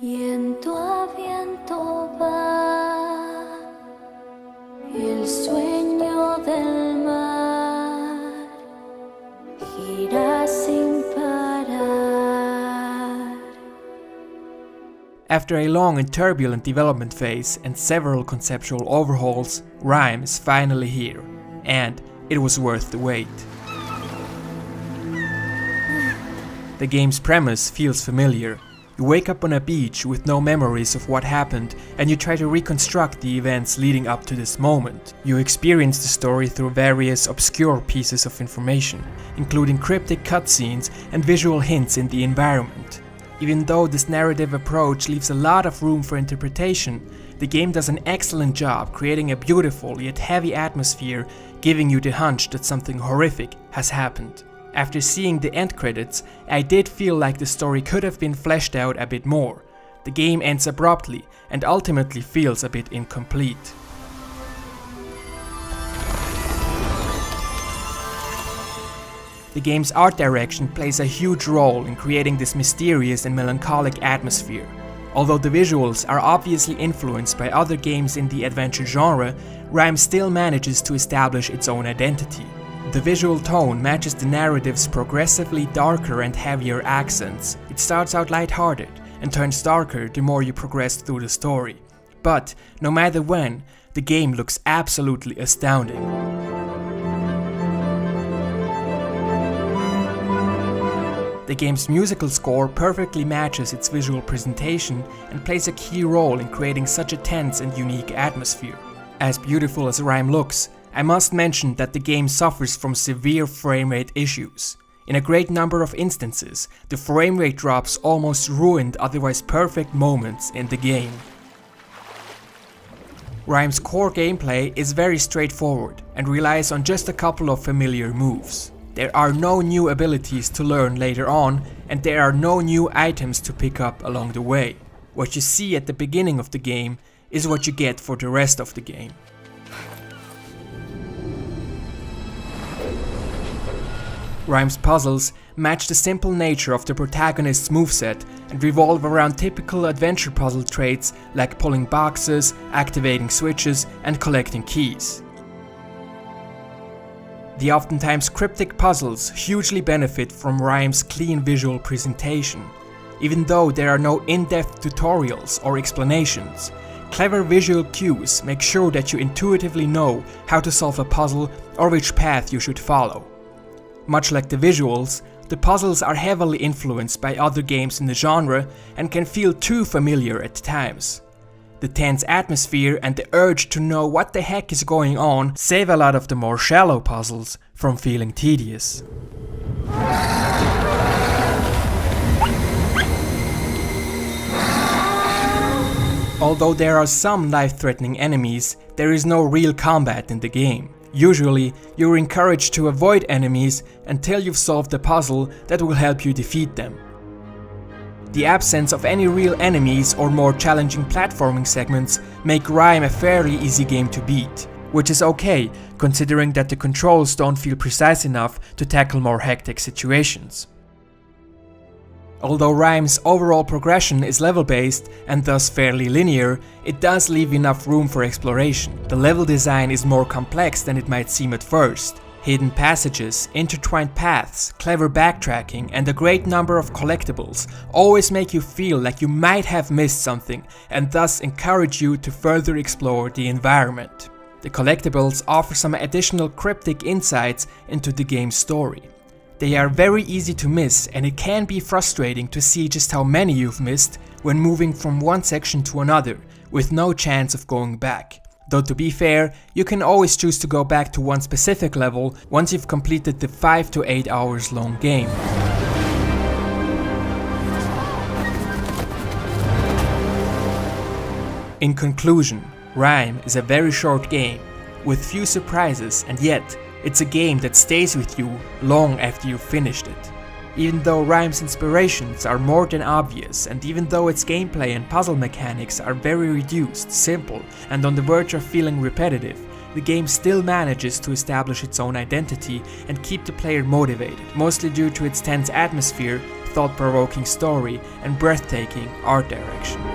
Viento a viento va el sueño del mar, gira sin parar. After a long and turbulent development phase and several conceptual overhauls, RiME is finally here, and it was worth the wait. The game's premise feels familiar. You wake up on a beach with no memories of what happened, and you try to reconstruct the events leading up to this moment. You experience the story through various obscure pieces of information, including cryptic cutscenes and visual hints in the environment. Even though this narrative approach leaves a lot of room for interpretation, the game does an excellent job creating a beautiful yet heavy atmosphere, giving you the hunch that something horrific has happened. After seeing the end credits, I did feel like the story could have been fleshed out a bit more. The game ends abruptly and ultimately feels a bit incomplete. The game's art direction plays a huge role in creating this mysterious and melancholic atmosphere. Although the visuals are obviously influenced by other games in the adventure genre, RiME still manages to establish its own identity. The visual tone matches the narrative's progressively darker and heavier accents. It starts out lighthearted and turns darker the more you progress through the story. But, no matter when, the game looks absolutely astounding. The game's musical score perfectly matches its visual presentation and plays a key role in creating such a tense and unique atmosphere. As beautiful as RiME looks, I must mention that the game suffers from severe framerate issues. In a great number of instances, the framerate drops almost ruined otherwise perfect moments in the game. RiME's core gameplay is very straightforward and relies on just a couple of familiar moves. There are no new abilities to learn later on, and there are no new items to pick up along the way. What you see at the beginning of the game is what you get for the rest of the game. RiME's puzzles match the simple nature of the protagonist's moveset and revolve around typical adventure puzzle traits like pulling boxes, activating switches, and collecting keys. The oftentimes cryptic puzzles hugely benefit from RiME's clean visual presentation. Even though there are no in-depth tutorials or explanations, clever visual cues make sure that you intuitively know how to solve a puzzle or which path you should follow. Much like the visuals, the puzzles are heavily influenced by other games in the genre and can feel too familiar at times. The tense atmosphere and the urge to know what the heck is going on save a lot of the more shallow puzzles from feeling tedious. Although there are some life-threatening enemies, there is no real combat in the game. Usually, you're encouraged to avoid enemies until you've solved a puzzle that will help you defeat them. The absence of any real enemies or more challenging platforming segments make RiME a fairly easy game to beat, which is okay considering that the controls don't feel precise enough to tackle more hectic situations. Although RiME's overall progression is level-based and thus fairly linear, it does leave enough room for exploration. The level design is more complex than it might seem at first. Hidden passages, intertwined paths, clever backtracking, and a great number of collectibles always make you feel like you might have missed something and thus encourage you to further explore the environment. The collectibles offer some additional cryptic insights into the game's story. They are very easy to miss, and it can be frustrating to see just how many you've missed when moving from one section to another, with no chance of going back. Though to be fair, you can always choose to go back to one specific level once you've completed the 5 to 8 hours long game. In conclusion, RiME is a very short game, with few surprises, and yet it's a game that stays with you long after you've finished it. Even though RiME's inspirations are more than obvious, and even though its gameplay and puzzle mechanics are very reduced, simple, and on the verge of feeling repetitive, the game still manages to establish its own identity and keep the player motivated, mostly due to its tense atmosphere, thought-provoking story and breathtaking art direction.